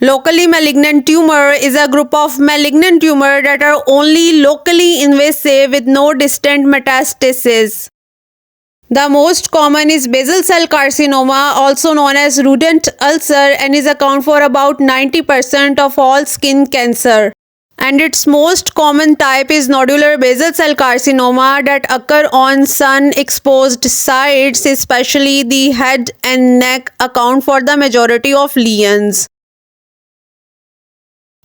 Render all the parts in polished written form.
Locally malignant tumor is a group of malignant tumor that are only locally invasive with no distant metastasis. The most common is basal cell carcinoma, also known as rodent ulcer, and is account for about 90% of all skin cancer. And its most common type is nodular basal cell carcinoma that occur on sun-exposed sites, especially the head and neck account for the majority of lesions.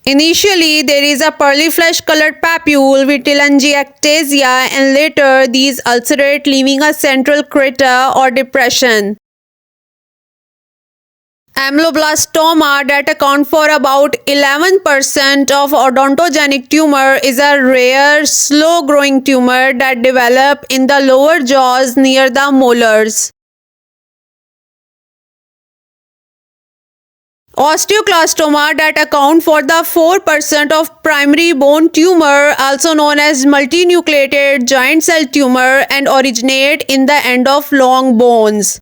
Initially, there is a pearly flesh-colored papule with telangiectasia, and later these ulcerate, leaving a central crater or depression. Amloblastoma, that account for about 11% of odontogenic tumor, is a rare, slow-growing tumor that develop in the lower jaws near the molars. Osteoclastoma, that account for the 4% of primary bone tumor, also known as multinucleated giant cell tumor, and originate in the end of long bones.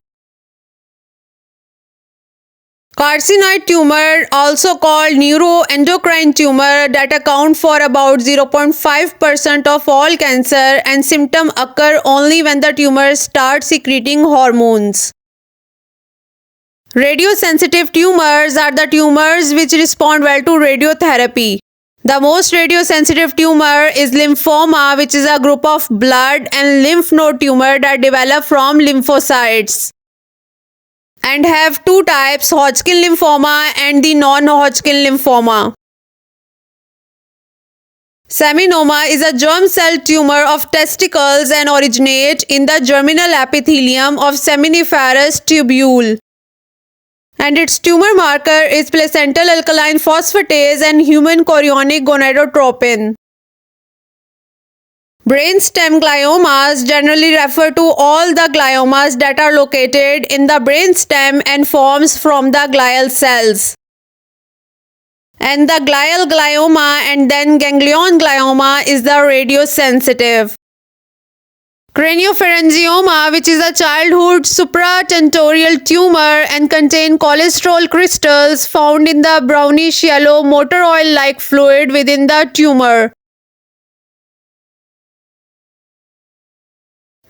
Carcinoid tumor, also called neuroendocrine tumor, that account for about 0.5% of all cancer, and symptoms occur only when the tumor starts secreting hormones. Radiosensitive tumors are the tumors which respond well to radiotherapy. The most radiosensitive tumor is lymphoma, which is a group of blood and lymph node tumor that develop from lymphocytes and have two types, Hodgkin lymphoma and the non-Hodgkin lymphoma. Seminoma is a germ cell tumor of testicles and originate in the germinal epithelium of seminiferous tubule. And its tumor marker is placental alkaline phosphatase and human chorionic gonadotropin. Brainstem gliomas generally refer to all the gliomas that are located in the brainstem and forms from the glial cells. And the glial glioma and then ganglion glioma is the radiosensitive. Craniopharyngioma, which is a childhood supratentorial tumor and contain cholesterol crystals found in the brownish yellow motor oil-like fluid within the tumor.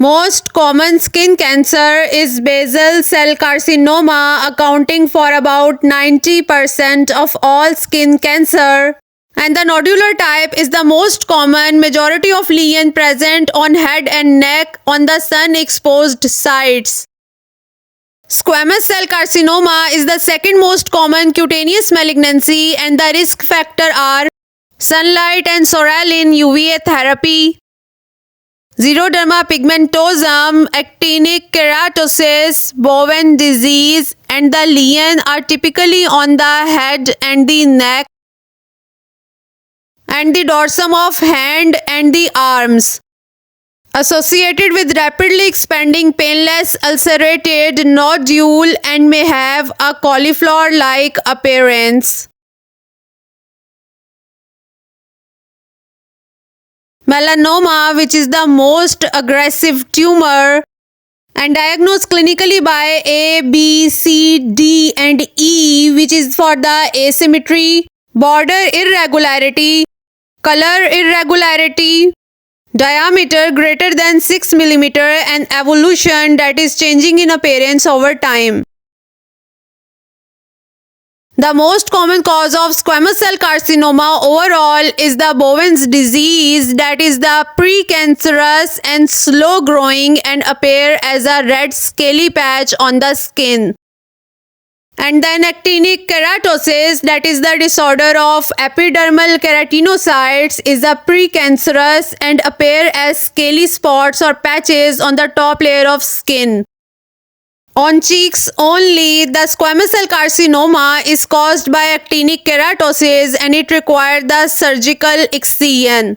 Most common skin cancer is basal cell carcinoma, accounting for about 90% of all skin cancer. And the nodular type is the most common, majority of lesion present on head and neck on the sun-exposed sites. Squamous cell carcinoma is the second most common cutaneous malignancy, and the risk factor are sunlight and psoralen UVA therapy, xeroderma pigmentosum, actinic keratosis, Bowen disease, and the lesions are typically on the head and the neck and the dorsum of hand and the arms. Associated with rapidly expanding painless ulcerated nodule and may have a cauliflower-like appearance. Melanoma, which is the most aggressive tumor and diagnosed clinically by A, B, C, D, and E, which is for the asymmetry, border irregularity, color irregularity, diameter greater than 6 mm, and evolution that is changing in appearance over time. The most common cause of squamous cell carcinoma overall is the Bowen's disease, that is the precancerous and slow growing and appear as a red scaly patch on the skin. And then actinic keratosis, that is the disorder of epidermal keratinocytes, is a precancerous and appear as scaly spots or patches on the top layer of skin. On cheeks only, the squamous cell carcinoma is caused by actinic keratosis and it required the surgical excision.